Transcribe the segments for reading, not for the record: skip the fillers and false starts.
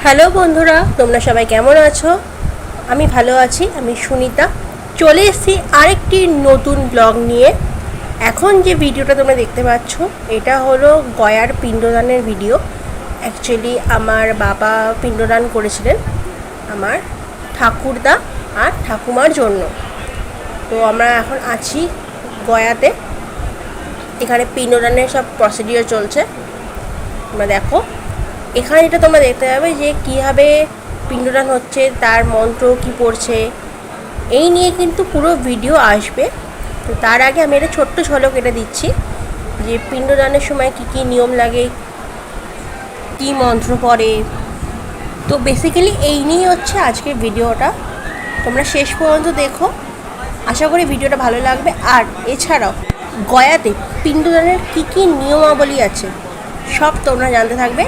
Hello বন্ধুরা, তোমরা সবাই কেমন আছো? আমি ভালো আছি। আমি সুনিতা চলে এসেছি আরেকটি নতুন ব্লগ নিয়ে। এখন যে ভিডিওটা তোমরা দেখতে পাচ্ছ এটা হলো গয়ার পিণ্ডদানের ভিডিও। অ্যাকচুয়ালি আমার বাবা পিণ্ডদান করেছিলেন আমার ঠাকুরদা আর ঠাকুমার জন্য। তো আমরা এখন আছি গয়াতে। এখানে পিণ্ডদানের সব প্রসিডিওর চলছে। তোমরা দেখো, এখানে যেটা তোমরা দেখতে পাবে যে কীভাবে পিণ্ডদান হচ্ছে, তার মন্ত্র কী পড়ছে, এই নিয়ে কিন্তু পুরো ভিডিও আসবে। তো তার আগে আমি একটা ছোট্ট ঝলক এটা দিচ্ছি যে পিণ্ডদানের সময় কী কী নিয়ম লাগে, কী মন্ত্র পড়ে। তো বেসিক্যালি এই নিয়ে হচ্ছে আজকের ভিডিওটা। তোমরা শেষ পর্যন্ত দেখো, আশা করি ভিডিওটা ভালো লাগবে। আর এছাড়াও গয়াতে পিণ্ডদানের কী কী নিয়মাবলী আছে সব তোমরা জানতে থাকবে।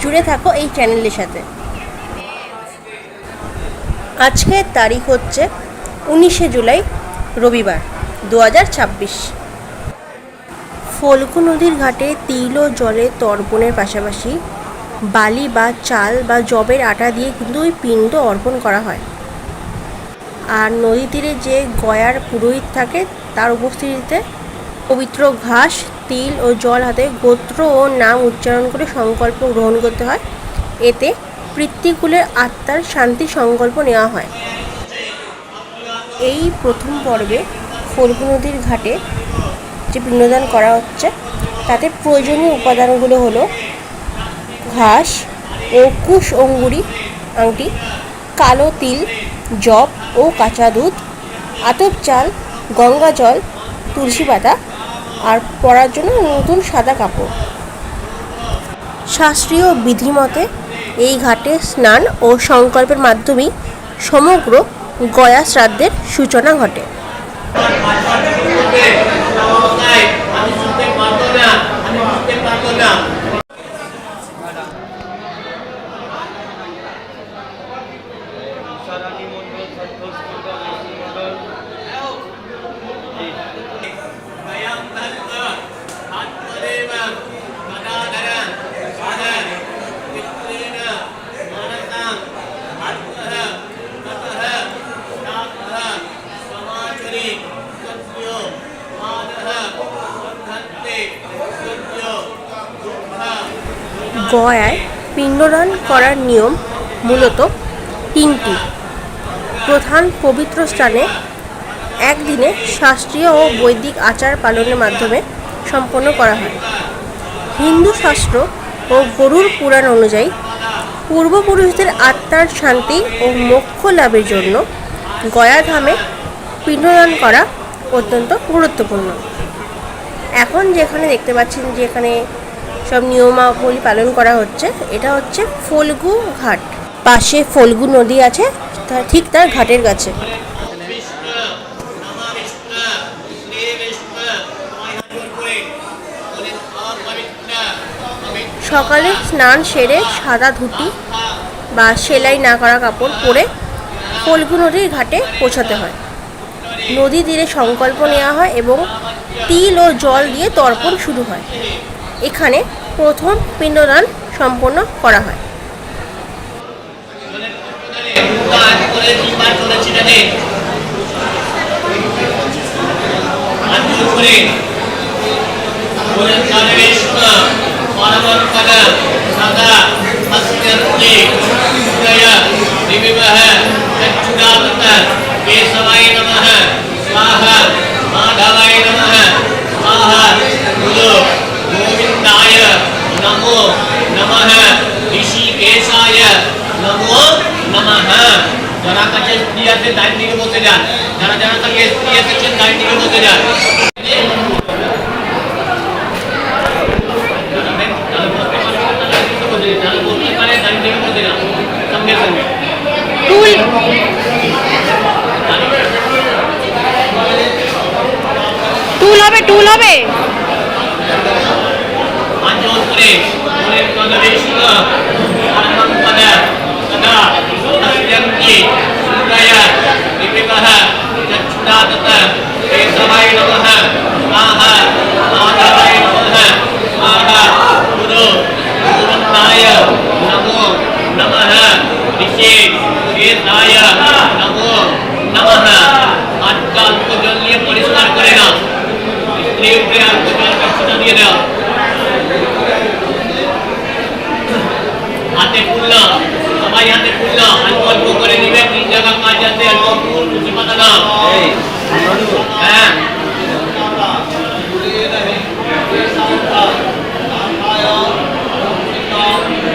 জুড়ে থাকো এই চ্যানেলের সাথে। আজকের তারিখ হচ্ছে 19শে জুলাই, রবিবার 2026। ফল্গু নদীর ঘাটে তিল ও জলে তর্পণের পাশাপাশি বালি বা চাল বা যবের আটা দিয়ে কিন্তু ওই পিণ্ড অর্পণ করা হয়। আর নদী তীরে যে গয়ার পুরোহিত থাকে তার উপস্থিতিতে পবিত্র ঘাস, তিল ও জল হাতে গোত্র ও নাম উচ্চারণ করে সংকল্প গ্রহণ করতে হয়। এতে পিতৃকুলের আত্মার শান্তি সংকল্প নেওয়া হয়। এই প্রথম পর্বে ফল্গু নদীর ঘাটে যে পিণ্ডদান করা হচ্ছে তাতে প্রয়োজনীয় উপাদানগুলো হলো ঘাস ও কুশ অঙ্গুরি আংটি, কালো তিল, জব ও কাঁচা দুধ, আতপ চাল, গঙ্গা জল, তুলসী পাতা আর পরার জন্য নতুন সাদা কাপড়। শাস্ত্রীয় বিধিমতে এই ঘাটে স্নান ও সংকল্পের মাধ্যমেই সমগ্র গয়া শ্রাদ্ধের সূচনা ঘটে। গয়ায় পিণ্ডদান করার নিয়ম মূলত তিনটি। প্রধান পবিত্র স্থানে একদিনে শাস্ত্রীয় ও বৈদিক আচার পালনের মাধ্যমে সম্পন্ন করা হয়। হিন্দু শাস্ত্র ও গরুড় পুরাণ অনুযায়ী পূর্বপুরুষদের আত্মার শান্তি ও মোক্ষ লাভের জন্য গয়া ধামে পিণ্ডদান করা অত্যন্ত গুরুত্বপূর্ণ। এখন যেখানে দেখতে পাচ্ছেন যে এখানে সব নিয়মাবলী পালন করা হচ্ছে, এটা হচ্ছে ফল্গু ঘাট। পাশে ফল্গু নদী আছে, ঠিক তার ঘাটের কাছে। সকালে স্নান সেরে সাদা ধুতি বা সেলাই না করা কাপড় পরে ফল্গু নদীর ঘাটে পৌঁছাতে হয়। নদী তীরে সংকল্প নেওয়া হয় এবং তিল ও জল দিয়ে তর্পণ শুরু হয়। এখানে প্রথম পিণ্ডদান সম্পন্ন করা হয়। नमो नमः ऋषिकेशाय नमो नमः। যারা কাছে স্ত্রী আছে ডাইন দিকে বসে যান, যারা যারা কাছে স্ত্রী আছে ডাইন দিকে বসে যান। টুল হবে, টুল হবে। नमः ऋषि शेषाय नमो नमः। आजकल को जल लिए परिष्कार करे ना, स्त्री उपरे आपको जल का छिटा दिए दाও। हाथे फूलना, सबाई हाथे फूलना, अल्प अल्प करे निवे, 3 जगह काज जाते अल्प फूल तुलसी पाता ना। হ্যাঁ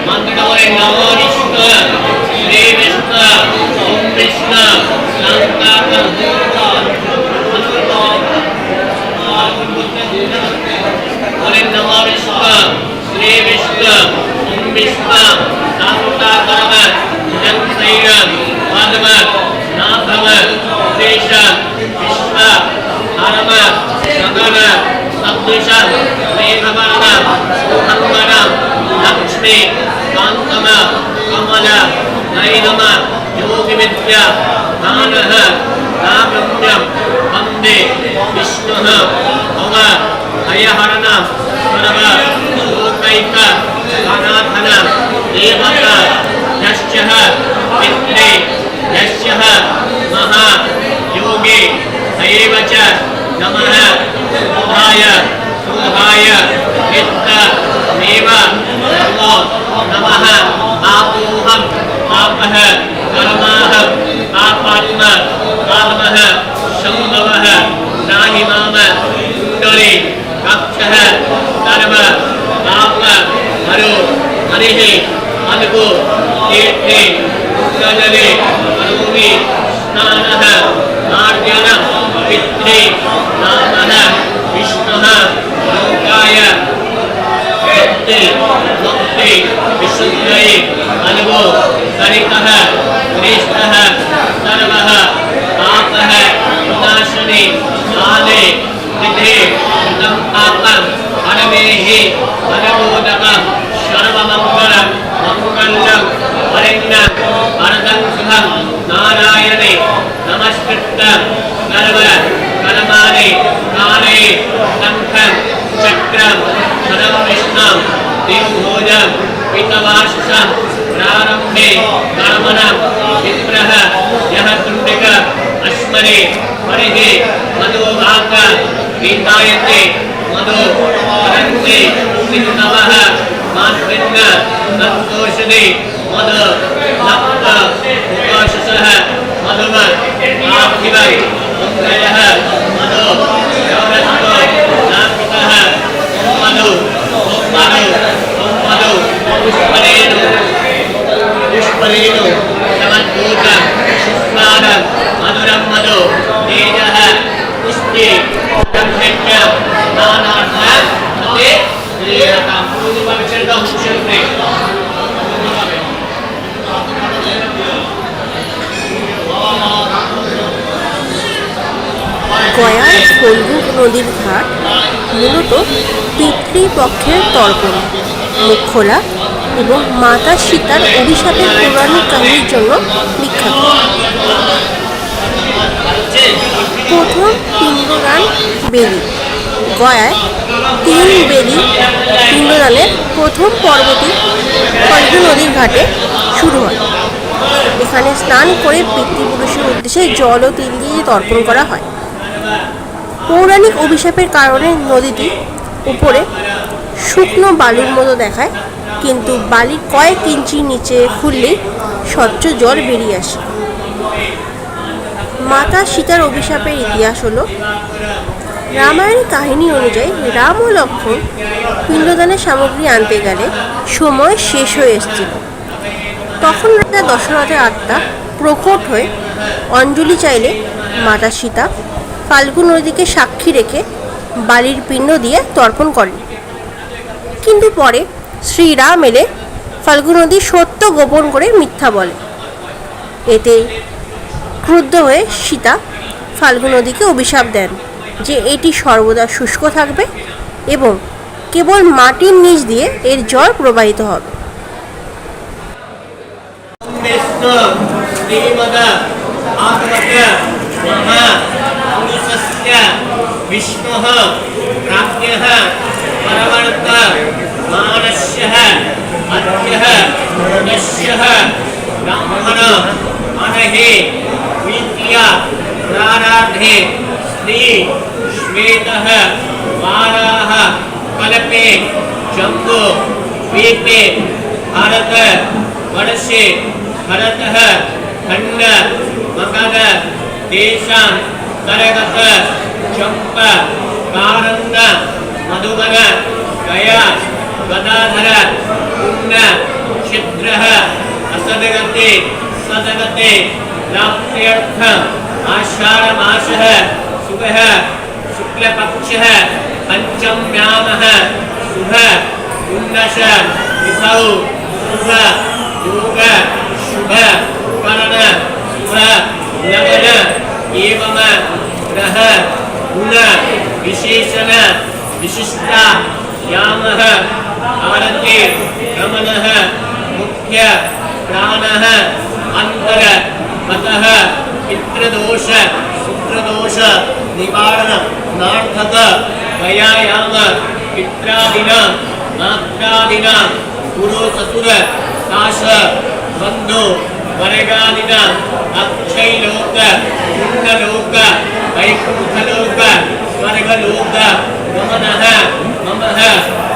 मंत्र बोले नमो विष्णु श्री विष्णु ओम विष्णु शांताकं बोले नमो विष्णु श्री विष्णु ओम विष्णु शांताकं जंसैरं पद्म नाभम देश विश्व हरम गगन सदृशं मेघवर्णं सुखंवरं लक्ष्मी कांतम कमल नयनम योगी विद्या दानः नागम्यं वन्दे विष्णुः भव भयहरणं सर्व लोकैक अनाथनं देवता यश्चः पित्रे यश्चः महा योगे एव च नमः बुधाय सुधाय वित्त मेव नमो नमः। आपोहं पापः कर्माहं पापात्मा कामः संभवः नाहि माम कुण्डले कक्षः सर्व पाप हरो हरिः अनगो तीर्थे जले करोमि स्नानः मार्जनं पित्रे नामः विष्णुः लोकाय भक्ति भक्ति विशुद्धये अनगो सरितः श्रेष्ठः सर्वः पापः विनाशने काले निधे कृतं पापं हरमेहि हरमोदकं सर्वमङ्गलं मङ्गलं वरेण्यं वरदं शुभं नारायणे नमस्कृतं सर्व कर्माणि काले शङ्खं चक्रं धनं विष्णुं दिग्भोजं पीतवाससं प्रारम्भे कर्मणं विप्रः यः तुण्डिक अस्मरे हरिः मधुवाक गीतायते मधु परन्ते सिन्धवः मातृन्न सन्तोषदे मधु लप्त उपाससः मधुम आभिवै उन्द्रयः मधु यौरस्तो नापितः मधु मधु पुष्परेणु पुष्परेणु समद्भूतं सुस्वादं मधुरं मधु तेजः पुष्टि ब्रह्मण्यं नानार्थं ते श्रीरकं पूर्वविचरितं शुश्रूषे। গয়ার ফল্গু নদীর ঘাট মূলত পিতৃপক্ষের তর্পণ, মুখ খোলা এবং মাতা সীতার অভিশাপের পৌরাণিক কাহিনীর জন্য বিখ্যাত। প্রথম পিণ্ডদান বেদি। গয়ায় 3 বেদি পিণ্ডদানের প্রথম পর্বটি ফল্গু নদীর ঘাটে শুরু হয়। এখানে স্নান করে পিতৃপুরুষের উদ্দেশ্যে জল ও তিল দিয়ে তর্পণ করা হয়। পৌরাণিক অভিশাপের কারণে নদীটি উপরে শুকনো বালুর মতো দেখায়, কিন্তু বালির কয়েক ইঞ্চি নিচে খুললেই স্বচ্ছ জল বেরিয়ে আসে। মাতা সীতার অভিশাপের ইতিহাস হলো, রামায়ণের কাহিনী অনুযায়ী রাম ও লক্ষ্মণ পিণ্ডদানের সামগ্রী আনতে গেলে সময় শেষ হয়ে এসেছিল। তখন রাজা দশরথের আত্মা প্রকট হয়ে অঞ্জলি চাইলে মাতা সীতা ফাল্গু নদীকে সাক্ষী রেখে বালির পিণ্ড দিয়ে তর্পণ করেন। কিন্তু পরে শ্রীরাম এলে ফাল্গু নদীর সত্য গোপন করে মিথ্যা বলে। এতে ক্রুদ্ধ হয়ে সীতা ফাল্গু নদীকে অভিশাপ দেন যে এটি সর্বদা শুষ্ক থাকবে এবং কেবল মাটির নিচ দিয়ে এর জল প্রবাহিত হবে। विष्णुः प्राज्ञः परवर्त मानस्यः अद्यः यस्यः ब्राह्मण अनहे विद्या प्राराधे श्री श्वेतः वाराः कल्पे जम्बो द्वीपे भारत वर्षे भरतः खंड मगध देशां तरगत चंप कारंग मधुबन गया गदाधर पुण्य छिद्रः असदगते सदगते प्राप्त्यर्थ आषाढ़ मासः शुभः शुक्लपक्षः पंचम्यामः शुभ उन्नश विभौ शुभ योग शुभ करण शुभ लगन एवं ग्रह गुण विशेषण विशिष्टा यामः भारते रमणः मुख्य प्राणः अंतर मतः पितृदोष पुत्रदोष निवारण नार्थक व्यायाम पित्रादिना मात्रादिना गुरु ससुर काश बंधु वर्गादिना अक्षय लोक पुण्य लोक वैकुंठ लोक स्वर्ग लोक गमनः ममः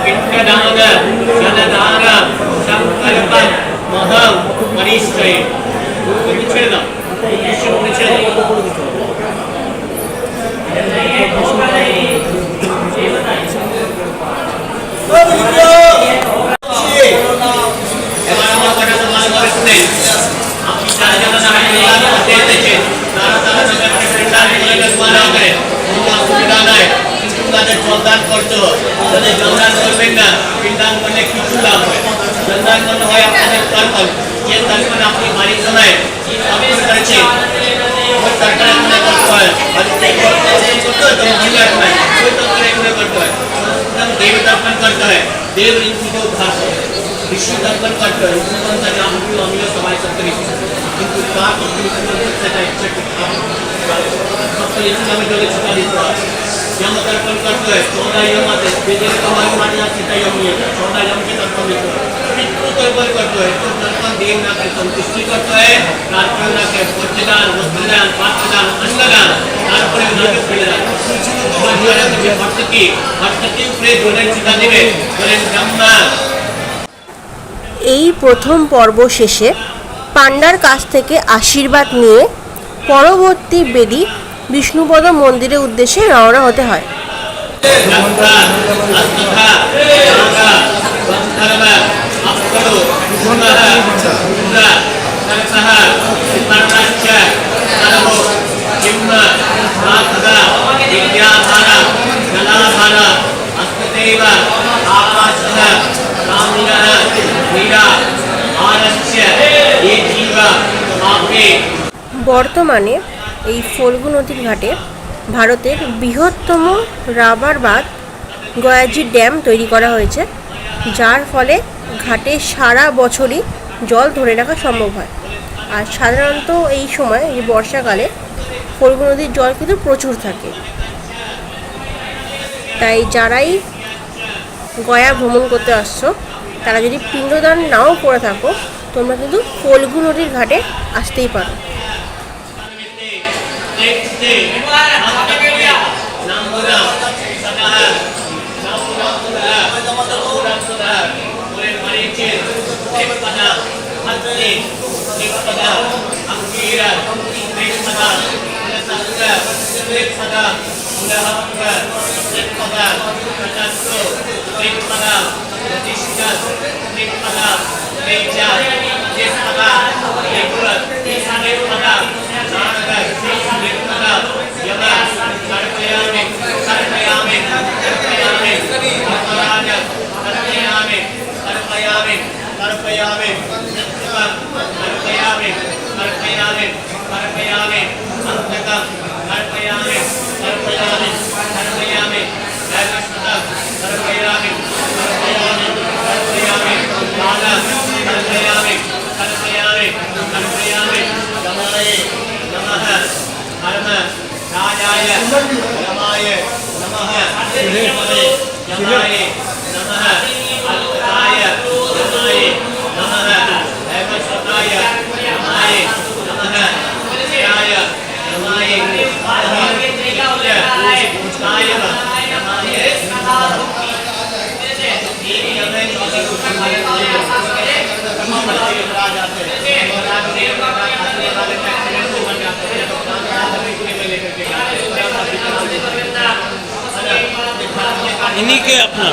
पिंडदान जलदान संकल्प महं परिश्रय विच्छेद জলদান করতে যদি জলদান করবেন না পিণ্ডদান করলে কিছু লাভ হয় জলদান করতে হয় আপনাদের তর্পণ যে তর্পণ আপনি বাড়ির সময় অর্পণ করেছেন ওই তর্পণ এখানে করতে হয় ওই তর্পণ এখানে করতে হয় দেব তর্পণ করতে হয় দেব ঋষিকে উদ্ধার করে ঋষি তর্পণ করতে হয় ঋষিগণ আমিও সবাই করতে কিন্তু তার সেটা ইচ্ছে সব ঋষি আমি জলে ছিটা দিতে হয় यम तर्पण करते हैं 14 यम आते हैं बेजल कमाई माने आती है यम ये 14 यम के तर्पण देते हैं पितृ तर्पण करते हैं तो तर्पण देव ना के संतुष्टि करते हैं प्रार्थना ना के वज्रदान वस्त्रदान पात्रदान अन्नदान तारपरे ना के फलदान भगवान के भक्त की ऊपरे जोड़े चिता देवे बोले ब्रह्मा এই প্রথম পর্ব শেষে পান্ডার কাছ থেকে আশীর্বাদ নিয়ে পরবর্তী বেদি বিষ্ণুপদ মন্দিরের উদ্দেশ্যে রওনা হতে হয়। বর্তমানে এই ফল্গু নদীর ঘাটে ভারতের বৃহত্তম রাবার বাঁধ গয়াজি ড্যাম তৈরি করা হয়েছে, যার ফলে ঘাটে সারা বছরই জল ধরে রাখা সম্ভব হয়। আর সাধারণত এই সময় এই বর্ষাকালে ফল্গু নদীর জল কিন্তু প্রচুর থাকে। তাই যারাই গয়া ভ্রমণ করতে আসছো তারা যদি পিণ্ডদান নাও করে থাকো তোমরা কিন্তু ফল্গু নদীর ঘাটে আসতেই পারো। इन्हीं के अपना